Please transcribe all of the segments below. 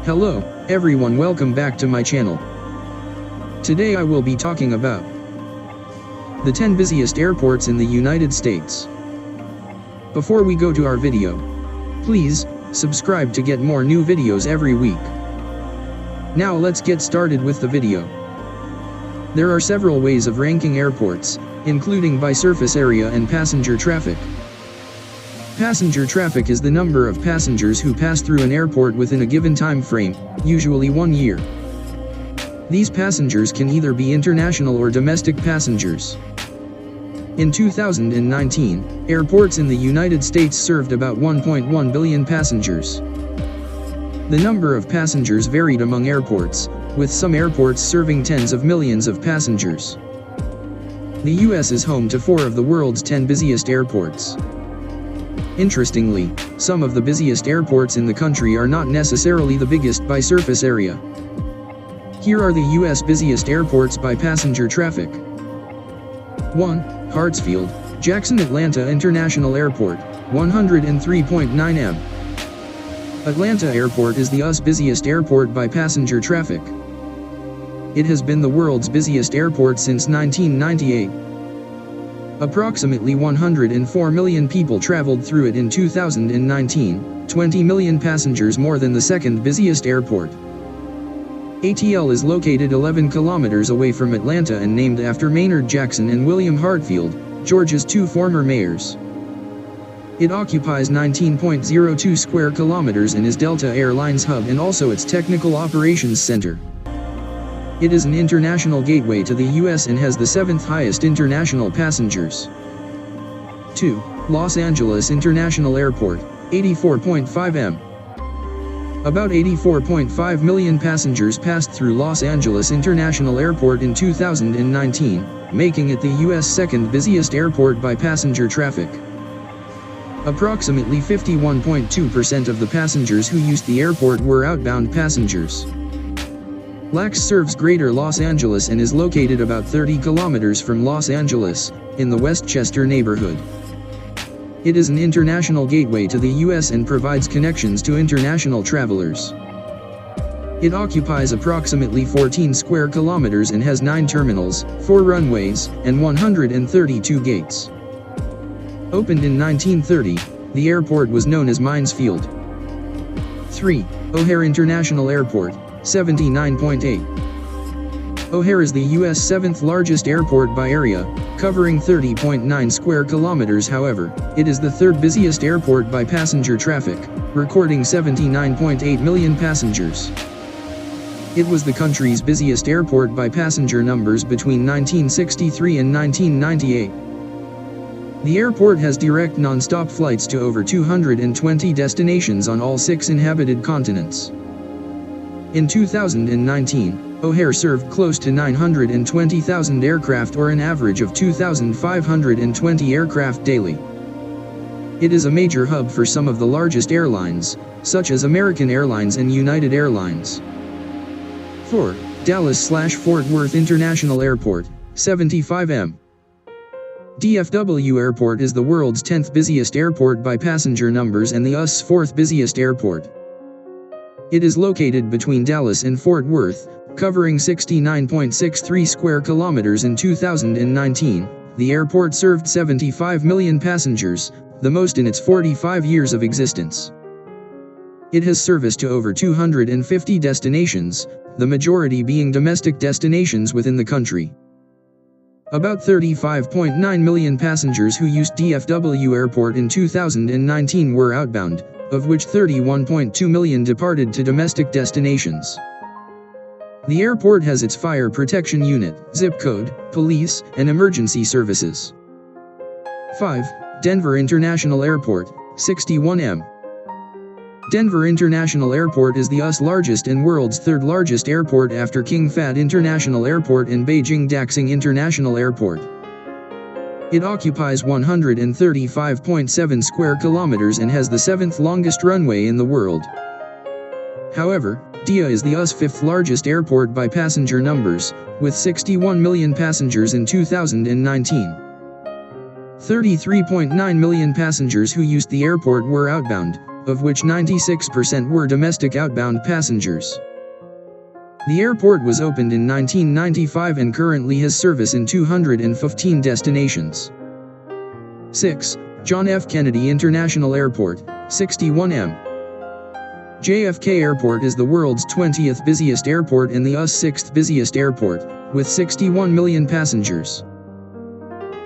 Hello, everyone, welcome back to my channel. Today I will be talking about the 10 busiest airports in the United States. Before we go to our video, please subscribe to get more new videos every week. Now let's get started with the video. There are several ways of ranking airports, including by surface area and passenger traffic. Passenger traffic is the number of passengers who pass through an airport within a given time frame, usually 1 year. These passengers can either be international or domestic passengers. In 2019, airports in the United States served about 1.1 billion passengers. The number of passengers varied among airports, with some airports serving tens of millions of passengers. The US is home to 4 of the world's 10 busiest airports. Interestingly, some of the busiest airports in the country are not necessarily the biggest by surface area. Here are the US busiest airports by passenger traffic. 1. Hartsfield, Jackson Atlanta International Airport, 103.9 m. Atlanta Airport is the US busiest airport by passenger traffic. It has been the world's busiest airport since 1998. Approximately 104 million people traveled through it in 2019, 20 million passengers more than the second busiest airport. ATL is located 11 kilometers away from Atlanta and named after Maynard Jackson and William Hartsfield, Georgia's 2 former mayors. It occupies 19.02 square kilometers and is Delta Airlines' hub and also its technical operations center. It is an international gateway to the US and has the 7th highest international passengers. 2. Los Angeles International Airport, 84.5 m. About 84.5 million passengers passed through Los Angeles International Airport in 2019, making it the US' second busiest airport by passenger traffic. Approximately 51.2% of the passengers who used the airport were outbound passengers. LAX serves Greater Los Angeles and is located about 30 kilometers from Los Angeles, in the Westchester neighborhood. It is an international gateway to the US and provides connections to international travelers. It occupies approximately 14 square kilometers and has 9 terminals, 4 runways, and 132 gates. Opened in 1930, the airport was known as Mines Field. 3. O'Hare International Airport, 79.8. O'Hare is the US' 7th largest airport by area, covering 30.9 square kilometers. However, it is the 3rd busiest airport by passenger traffic, recording 79.8 million passengers. It was the country's busiest airport by passenger numbers between 1963 and 1998. The airport has direct non-stop flights to over 220 destinations on all 6 inhabited continents. In 2019, O'Hare served close to 920,000 aircraft, or an average of 2,520 aircraft daily. It is a major hub for some of the largest airlines, such as American Airlines and United Airlines. 4. Dallas/Fort Worth International Airport, 75 m. DFW Airport is the world's 10th busiest airport by passenger numbers and the US' 4th busiest airport. It is located between Dallas and Fort Worth, covering 69.63 square kilometers. In 2019, the airport served 75 million passengers, the most in its 45 years of existence. It has service to over 250 destinations, the majority being domestic destinations within the country. About 35.9 million passengers who used DFW Airport in 2019 were outbound, of which 31.2 million departed to domestic destinations. The airport has its fire protection unit, zip code, police, and emergency services. 5. Denver International Airport, 61 m. Denver International Airport is the US' largest and world's 3rd largest airport after King Fahd International Airport and Beijing Daxing International Airport. It occupies 135.7 square kilometers and has the 7th longest runway in the world. However, DIA is the US' 5th largest airport by passenger numbers, with 61 million passengers in 2019. 33.9 million passengers who used the airport were outbound, of which 96% were domestic outbound passengers. The airport was opened in 1995 and currently has service in 215 destinations. 6. John F. Kennedy International Airport, 61M. JFK Airport is the world's 20th busiest airport and the US 6th busiest airport, with 61 million passengers.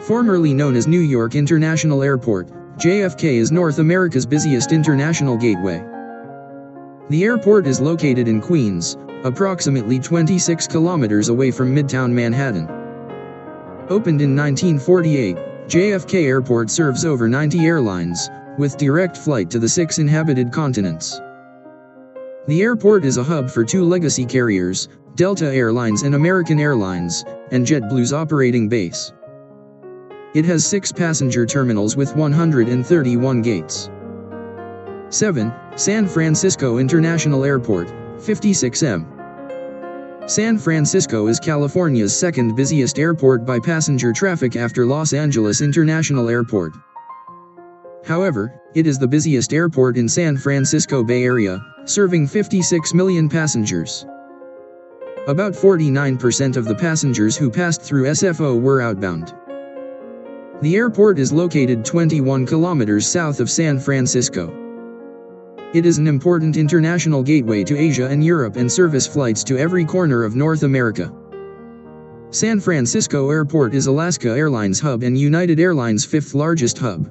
Formerly known as New York International Airport, JFK is North America's busiest international gateway. The airport is located in Queens, approximately 26 kilometers away from Midtown Manhattan. Opened in 1948, JFK Airport serves over 90 airlines, with direct flight to the 6 inhabited continents. The airport is a hub for 2 legacy carriers, Delta Airlines and American Airlines, and JetBlue's operating base. It has 6 passenger terminals with 131 gates. 7. San Francisco International Airport, 56M. San Francisco is California's 2nd busiest airport by passenger traffic after Los Angeles International Airport. However, it is the busiest airport in San Francisco Bay Area, serving 56 million passengers. About 49% of the passengers who passed through SFO were outbound. The airport is located 21 kilometers south of San Francisco. It is an important international gateway to Asia and Europe and service flights to every corner of North America. San Francisco Airport is Alaska Airlines' hub and United Airlines' 5th largest hub.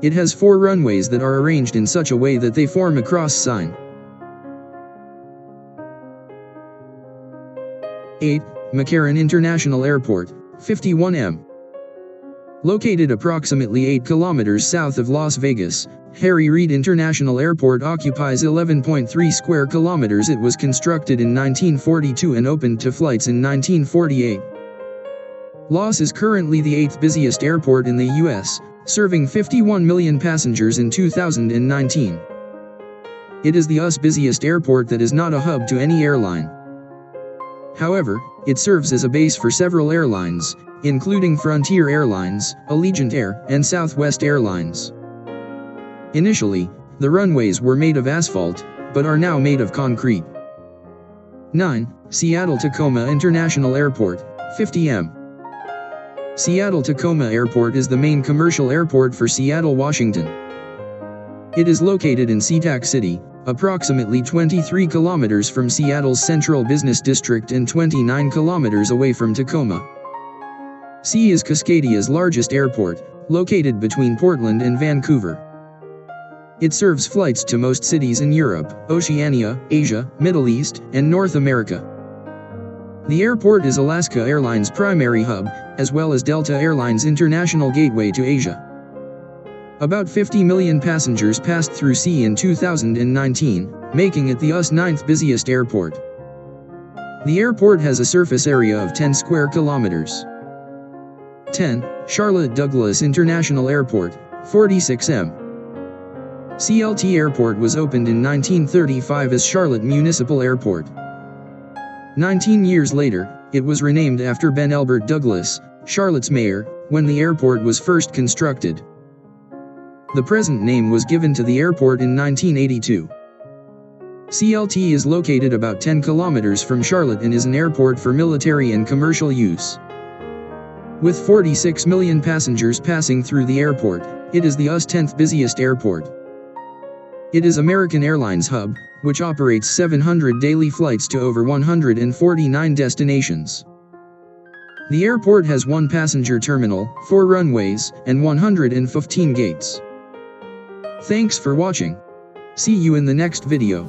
It has 4 runways that are arranged in such a way that they form a cross sign. 8. McCarran International Airport, 51M. Located approximately 8 kilometers south of Las Vegas, Harry Reid International Airport occupies 11.3 square kilometers. It was constructed in 1942 and opened to flights in 1948. Los is currently the 8th busiest airport in the U.S., serving 51 million passengers in 2019. It is the US busiest airport that is not a hub to any airline. However, it serves as a base for several airlines, including Frontier Airlines, Allegiant Air, and Southwest Airlines. Initially, the runways were made of asphalt, but are now made of concrete. 9. Seattle-Tacoma International Airport, 50M. Seattle-Tacoma Airport is the main commercial airport for Seattle, Washington. It is located in SeaTac City, approximately 23 kilometers from Seattle's central business district and 29 kilometers away from Tacoma. SeaTac is Cascadia's largest airport, located between Portland and Vancouver. It serves flights to most cities in Europe, Oceania, Asia, Middle East, and North America. The airport is Alaska Airlines' primary hub, as well as Delta Airlines' international gateway to Asia. About 50 million passengers passed through SeaTac in 2019, making it the US 9th busiest airport. The airport has a surface area of 10 square kilometers. 10. Charlotte Douglas International Airport, 46M. CLT Airport was opened in 1935 as Charlotte Municipal Airport. 19 years later, it was renamed after Ben Elbert Douglas, Charlotte's mayor, when the airport was first constructed. The present name was given to the airport in 1982. CLT is located about 10 kilometers from Charlotte and is an airport for military and commercial use. With 46 million passengers passing through the airport, it is the US 10th busiest airport. It is American Airlines' hub, which operates 700 daily flights to over 149 destinations. The airport has 1 passenger terminal, 4 runways, and 115 gates. Thanks for watching. See you in the next video.